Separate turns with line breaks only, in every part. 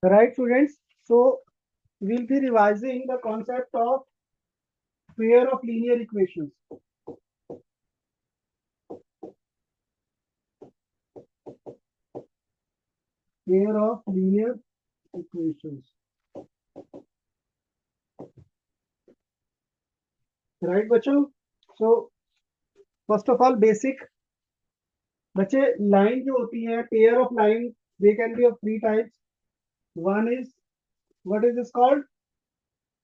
Right, students? So we'll be revising the concept of pair of linear equations. Pair of linear equations. Right, बच्चों? So first of all, basic. बच्चे line जो होती है, pair of line, they can be of three types. One is, what is this called?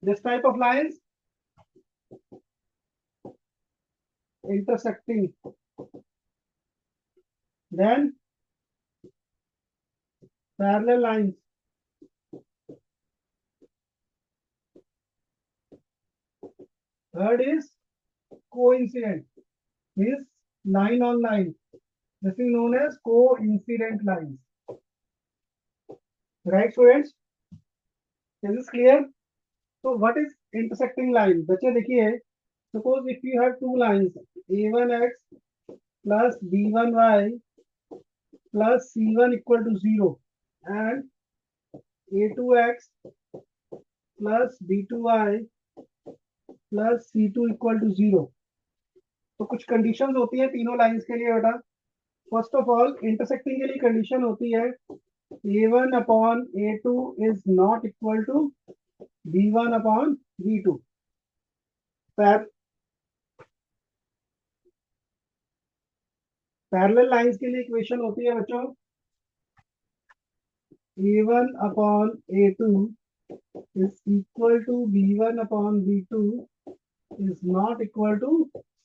This type of lines, intersecting. Then parallel lines. Third is coincident. Is line on line. This is known as coincident lines. Right, students? Is this clear? So what is intersecting line? बच्चे देखिए, suppose if you have two lines, a1x plus b1y plus c1 equal to 0 and a2x plus b2y plus c2 equal to 0. तो कुछ conditions होती है तीनों lines के लिए बेटा. फर्स्ट ऑफ ऑल इंटरसेक्टिंग के लिए कंडीशन होती है a1 upon a2 is not equal to b1 upon b2. Parallel lines के लिए इक्वेशन होती है बच्चों a1 upon a2 is equal to b1 upon b2 is not equal to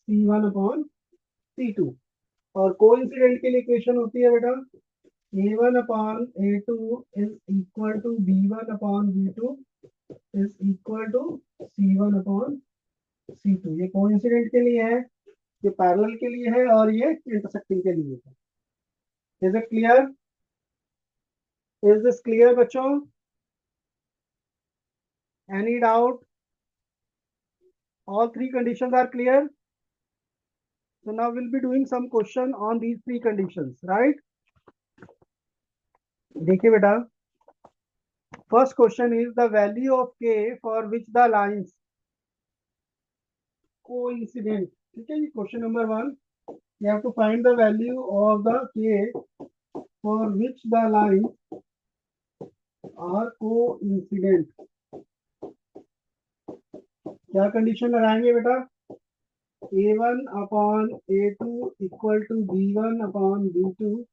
c1 upon c2. और कोइंसिडेंट के लिए इक्वेशन होती है बेटा a1 upon a2 is equal to b1 upon b2 is equal to c1 upon c2. ये coincident के लिए है, ये पैरेलल के लिए है और ये इंटरसेक्टिंग के लिए है. Is it clear? Is this clear बच्चों? Any doubt? All three conditions are clear. So now we'll be doing some question on these three conditions, right? देखिए बेटा, first question is the value of k for which the lines coincident. ठीक है, question number 1. You have to find the value of the k for which the lines are coincident. क्या condition लगाएंगे बेटा? a1 upon a2 equal to b1 upon b2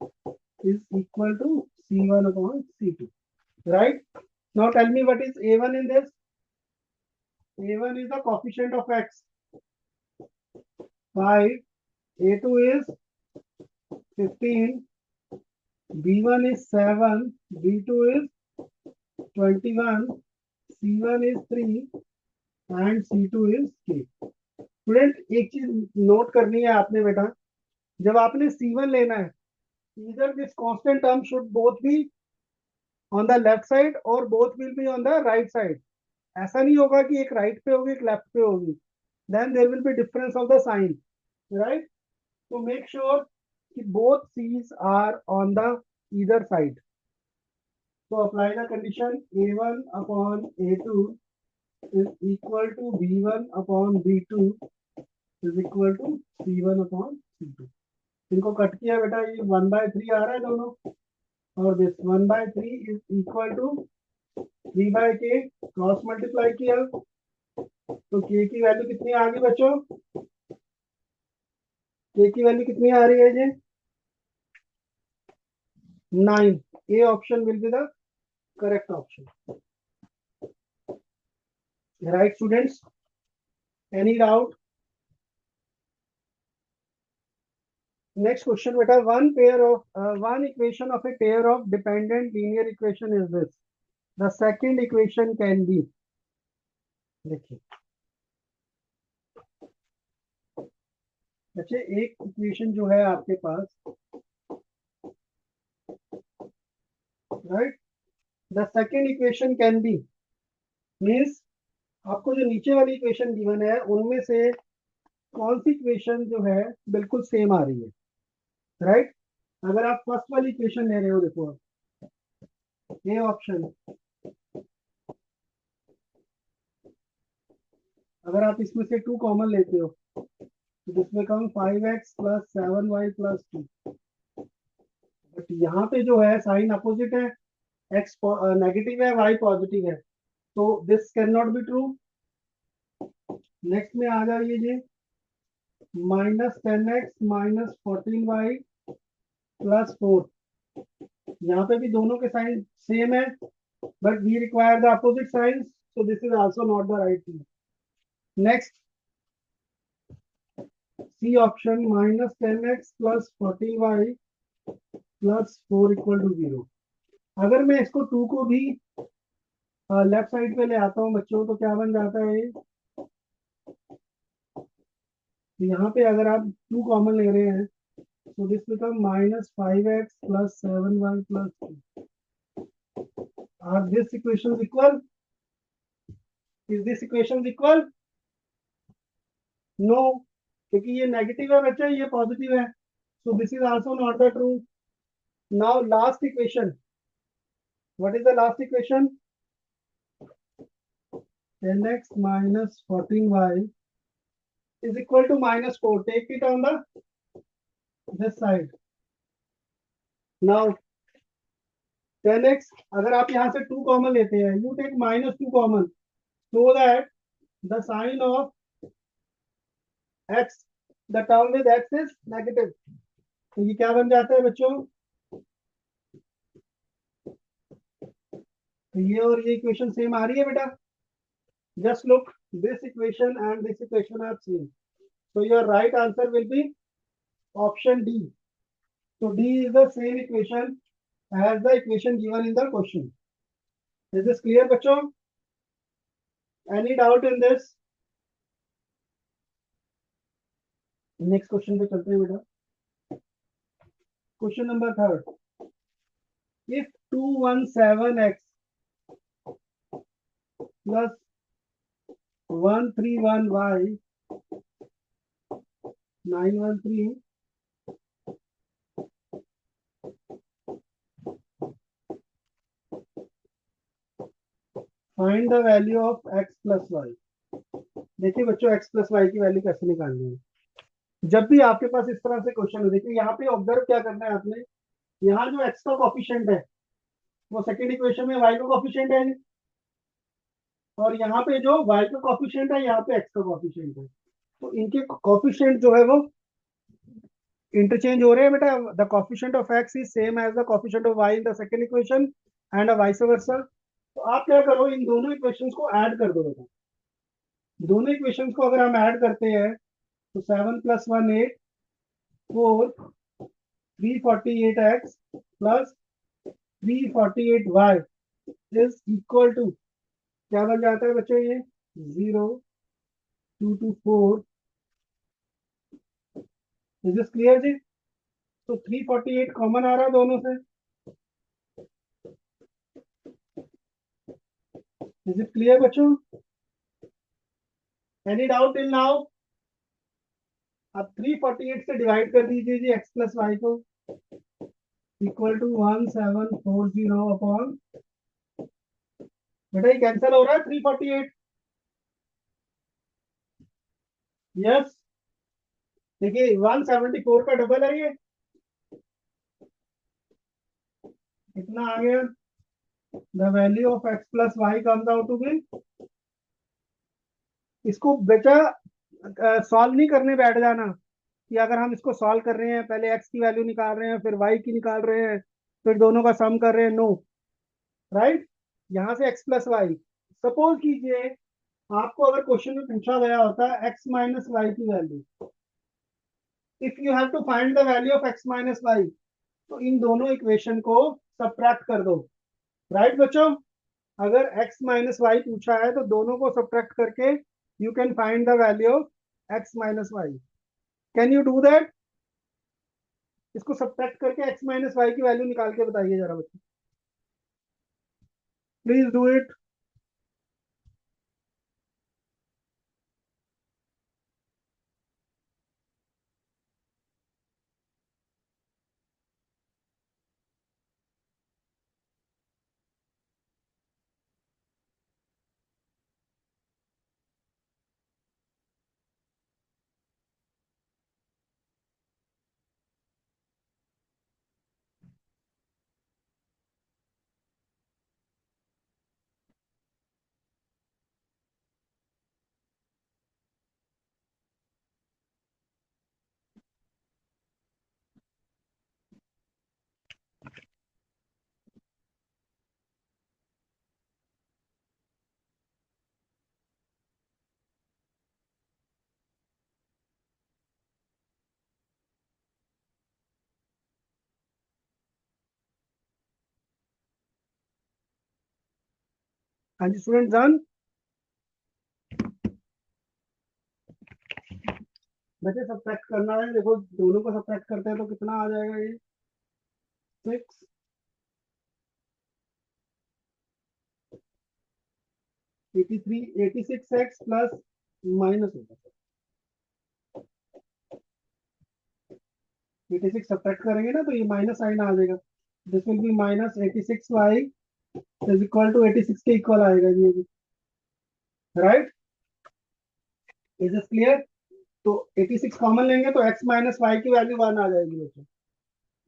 is equal to c1 upon c2. Right? Now tell me what is a1 in this? a1 is the coefficient of x. 5. a2 is 15. b1 is 7. b2 is 21. c1 is 3 and c2 is k. Student एक चीज note करनी है आपने बेटा, जब आपने c1 लेना है, either this constant term should both be on the left side or both will be on the right side. ऐसा नहीं होगा कि एक राइट पे होगी एक लेफ्ट पे होगी, then there will be difference of the sign, right? So make sure कि both c's are on the either side. So apply the condition a1 upon a2 is equal to b1 upon b2 is equal to c1 upon c2. इनको cut किया बेटा, ये 1/3 आ रहा है दोनों, और this 1/3 is equal to 3/k. Cross multiply किया तो k की वैल्यू कितनी आ गई बच्चों? k की वैल्यू कितनी आ रही है जी? 9. A option will be the correct option. Right students? Any doubt? Next question beta, one equation of a pair of dependent linear equation is this. The second equation can be, देखिए बच्चे एक equation जो है आपके पास, right, the second equation can be means आपको जो नीचे वाली इक्वेशन गिवन है उनमें से कौन सी इक्वेशन जो है बिल्कुल सेम आ रही है, राइट? अगर आप फर्स्ट वाली इक्वेशन ले रहे हो, देखो ए ऑप्शन। अगर आप इसमें से 2 कॉमन लेते हो तो this become 5x plus 7y प्लस 2। बट यहाँ पे जो है साइन अपोजिट है, x नेगेटिव है, y पॉजिटिव है, तो this can not be true. Next में आ जाइए जी, -10x माइनस 14y प्लस 4। यहाँ पे भी दोनों के साइन सेम है, but we require the opposite signs, so this is also not the right thing. Next, C option, -10x plus 14y plus 4 equal to 0। अगर मैं इसको 2 को भी लेफ्ट साइड पे ले आता हूँ बच्चों, तो क्या बन जाता है, यहाँ पे अगर आप 2 कॉमन ले रहे हैं तो this become -5x plus 7y प्लस 2। Are this equation equal? Is this equation equal? No, क्योंकि ये नेगेटिव है बच्चा, ये पॉजिटिव है, so this is also not the true. Now last equation, what is the last equation? 10x minus 14y is equal to -4. Take it on the this side. Now 10x, अगर आप यहाँ से 2 common लेते हैं, you take -2 common, so that the sign of x, the term with x is negative. तो ये क्या बन जाता है बच्चों, तो ये और ये इक्वेशन सेम आ रही है बेटा। Just look, this equation and this equation are same. So your right answer will be option D. So D is the same equation as the equation given in the question. Is this clear बच्चों? Any doubt in this? Next question पे चलते हैं बेटा। Question number 3rd. If 217x plus 131y 913 find the value of x plus y। देखिए बच्चों, x plus y की value कैसे निकालनी है। जब भी आपके पास इस तरह से क्वेश्चन हो, देखिए यहाँ पे ऑब्जर्व क्या करना है आपने, यहाँ जो x का कॉफिशिएंट है वो सेकंड इक्वेशन में y का कॉफिशिएंट है, और यहाँ पे जो y का कॉफिशिएंट है यहाँ पे x का कॉफिशिएंट है, तो इनके कॉफिशिएंट जो है वो इंटरचेंज हो रहे हैं बेटा। The coefficient of x is same as the coefficient of y in the second equation and vice versa. तो आप क्या करो, इन दोनों इक्वेशंस को ऐड कर दो बेटा। दोनों इक्वेशंस को अगर हम ऐड करते हैं तो 7 + 1 8, 4 348x plus 348y is equal to क्या बन जाता है बच्चों, ये 0 2 to 4। इज दिस क्लियर जी? तो 348 कॉमन आ रहा है दोनों से। इज इट क्लियर बच्चों? Any doubt till now? अब 348 से डिवाइड कर दीजिए जी x प्लस वाई को, इक्वल टू 1740 अपॉन, बेटा ये कैंसिल हो रहा है 348। यस, देखिए 174 का डबल है ये, कितना आ गया, the value of x plus y comes out to be, इसको बेटा सॉल्व नहीं करने बैठ जाना कि अगर हम इसको सॉल्व कर रहे हैं, पहले x की वैल्यू निकाल रहे हैं फिर y की निकाल रहे हैं फिर दोनों का सम कर रहे हैं, नो, राइट। यहाँ से x प्लस वाई, सपोज कीजिए आपको अगर क्वेश्चन में पूछा गया होता है x माइनस वाई की वैल्यू, if you have to find the value of x minus y, तो इन दोनों इक्वेशन को सब्ट्रैक्ट कर दो, राइट बच्चों। अगर x माइनस वाई पूछा है तो दोनों को सब्ट्रैक्ट करके you can find the value of x minus y. Can you do that? इसको सब्ट्रैक्ट करके x माइनस वाई की वैल्यू निकाल के बताइए जरा बच्चों, प्लीज डू इट। हाँ जी स्टूडेंट डन। बच्चे सब्ट्रैक्ट करना है, देखो दोनों को सब्ट्रैक्ट करते हैं तो कितना आ जाएगा ये 6 83 86x प्लस माइनस होगा 86 सब्ट्रैक्ट करेंगे ना तो ये माइनस साइन आ जाएगा। This will be minus 86y is equal to 86 के इक्वल आएगा ये भी, राइट। Is this clear? तो 86 कॉमन लेंगे तो x माइनस वाई की वैल्यू 1 आ जाएगी बच्चों।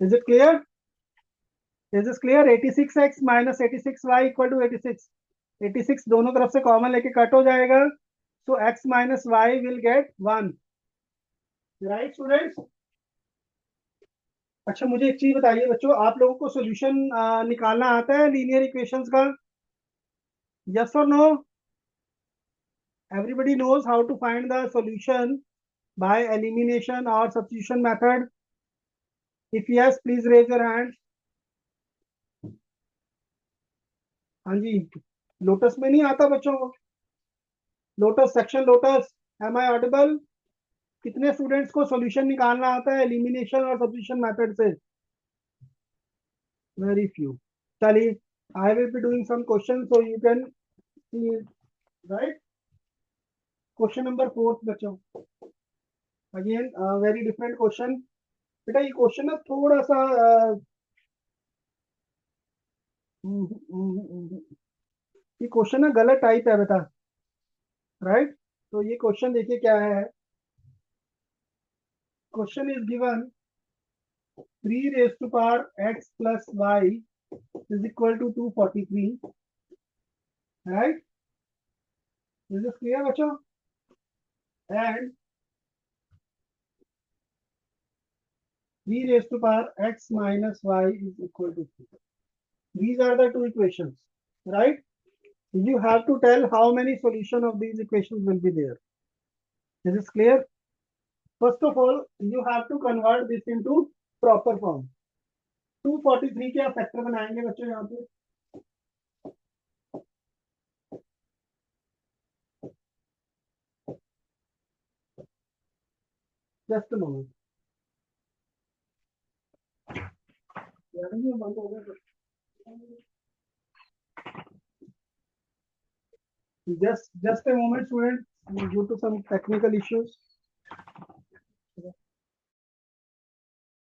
Is it clear? Is this clear? 86x minus 86y equal to 86। 86 दोनों तरफ से कॉमन लेके कट हो जाएगा, so x minus y will get 1, right students. अच्छा मुझे एक चीज बताइए बच्चों, आप लोगों को सॉल्यूशन निकालना आता है लीनियर इक्वेशंस का? यस और no? Everybody knows how to find the solution by elimination और substitution method? If yes please raise your hand. हाँ जी, लोटस में नहीं आता बच्चों को? Lotus section Lotus, am I audible? कितने स्टूडेंट्स को सॉल्यूशन निकालना आता है एलिमिनेशन और सब्स्टिट्यूशन मेथड से? Very few. चलिए, I will be doing some question so you can see, right. Question number 4 बच्चों, अगेन वेरी डिफरेंट क्वेश्चन। बेटा ये क्वेश्चन ना थोड़ा सा हम्म, हम्म, हम्म, ये क्वेश्चन ना गलत टाइप है बेटा, राइट। तो ये क्वेश्चन देखिए क्या है। Question is given 3 raised to power x plus y is equal to 243, right? Is this clear बच्चों? And 3 raised to power x minus y is equal to 3. These are the two equations, right? You have to tell how many solution of these equations will be there. Is this clear? First of all, you have to convert this into proper form. 243 के आप factor बनाएंगे बच्चों यहाँ पे? Just a moment, बंद हो गया। Just a moment, students. Due to some technical issues.